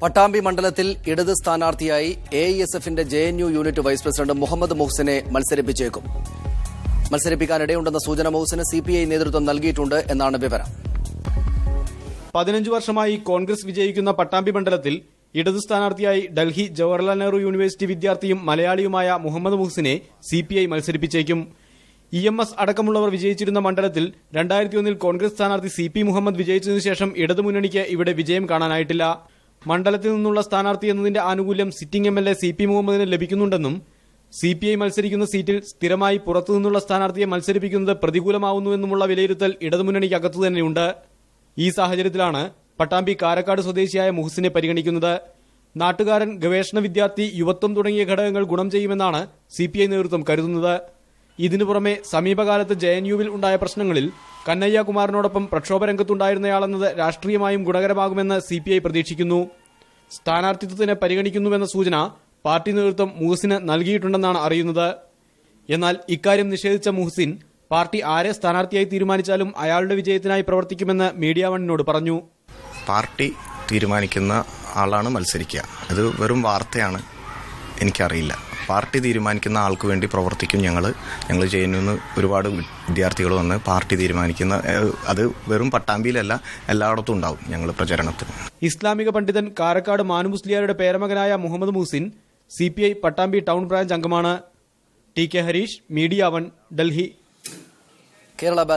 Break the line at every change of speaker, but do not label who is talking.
പട്ടാമ്പി മണ്ഡലത്തിൽ ഇടത് സ്ഥാനാർത്ഥിയായി AISFന്റെ JNU unit vice president Muhammad മുഹ്സിനെ മത്സരിപ്പിച്ചേക്കും. മത്സരിപ്പിക്കാനിടയുണ്ടെന്ന സൂചന മുഹ്സിന് CPI നേതൃത്വം നൽകിയിട്ടുണ്ട് എന്നാണ് വിവരം.
15 വർഷമായി കോൺഗ്രസ് വിജയിക്കുന്ന പട്ടാമ്പി മണ്ഡലത്തിൽ ഇടത് സ്ഥാനാർത്ഥിയായി ഡൽഹി ജവഹർലാൽ നെഹ്റു യൂണിവേഴ്സിറ്റി വിദ്യാർത്ഥിയും മലയാളിയുമായ മുഹമ്മദ് മുഹ്സിനെ CPI മത്സരിപ്പിച്ചേക്കും. EMS അടക്കമുള്ളവർ വിജയിച്ചിരുന്ന മണ്ഡലത്തിൽ 2001 കോൺഗ്രസ് സ്ഥാനാർത്ഥി CP മുഹമ്മദ് വിജയിച്ചതിനു ശേഷം ഇടതുമുന്നണിക്ക് ഇവിടെ വിജയം കാണാനായിട്ടില്ല. മണ്ഡലത്തിൽ നിന്നുള്ള സ്ഥാനാർത്ഥി എന്നതിന്റെ ആനുകൂല്യം സിറ്റിംഗ് MLA CP മുഹമ്മദിന് ലഭിക്കുന്നുണ്ടെന്നും CPI മത്സരിക്കുന്ന സീറ്റിൽ സ്ഥിരമായി പുറത്തുനിന്നുള്ള സ്ഥാനാർത്ഥിയെ മത്സരിപ്പിക്കുന്നത് പ്രതികൂലമാവുന്നുവെന്നുമുള്ള വിലയിരുത്തൽ ഇടതുമുന്നണിക്കകത്തു തന്നെയുണ്ട്. ഈ സാഹചര്യത്തിലാണ് പട്ടാമ്പി കാരക്കാട് സ്വദേശിയായ മുഹ്സിനെ പരിഗണിക്കുന്നത്. നാട്ടുകാരൻ, ഗവേഷണ വിദ്യാർത്ഥി, യുവത്വം തുടങ്ങിയ ഘടകങ്ങൾ ഗുണം ചെയ്യുമെന്നാണ് CPI നേതൃത്വം കരുതുന്നത്. ഇതിനു പുറമെ സമീപകാലത്ത് JNUവിൽ ഉണ്ടായ പ്രശ്നങ്ങളിൽ കന്നയ്യ കുമാറിനോടൊപ്പം പ്രക്ഷോഭരംഗത്തുണ്ടായിരുന്നയാളെന്നത് രാഷ്ട്രീയമായും ഗുണകരമാകുമെന്ന് CPI പ്രതീക്ഷിക്കുന്നു. സ്ഥാനാർത്ഥിത്വത്തിന് പരിഗണിക്കുന്നുവെന്ന സൂചന പാർട്ടി നേതൃത്വം മുഹ്സിന് നൽകിയിട്ടുണ്ടെന്നാണ് അറിയുന്നത്. എന്നാൽ ഇക്കാര്യം നിഷേധിച്ച മുഹ്സിൻ പാർട്ടി ആരെ സ്ഥാനാർത്ഥിയായി തീരുമാനിച്ചാലും അയാളുടെ വിജയത്തിനായി പ്രവർത്തിക്കുമെന്ന് മീഡിയ വണ്ണിനോട് പറഞ്ഞു.
പാർട്ടി തീരുമാനിക്കുന്ന ആളാണ് മത്സരിക്കുക. അത് വെറും വാർത്തയാണ്, എനിക്കറിയില്ല. പാർട്ടി തീരുമാനിക്കുന്ന ആൾക്ക് വേണ്ടി പ്രവർത്തിക്കും. ഞങ്ങൾ ചെയ്യുന്ന ഒരുപാട് വിദ്യാർത്ഥികൾ വന്ന് പാർട്ടി തീരുമാനിക്കുന്ന, അത് വെറും പട്ടാമ്പിയിലല്ല, എല്ലായിടത്തും ഉണ്ടാവും ഞങ്ങൾ പ്രചരണത്തിന്.
ഇസ്ലാമിക പണ്ഡിതൻ കാരക്കാട് മാനു മുസ്ലിയാരുടെ പേരമകനായ Muhammad Muhsin CPI Pattambi town branch അംഗമാണ്. TK Harish, media one, Delhi.
Kerala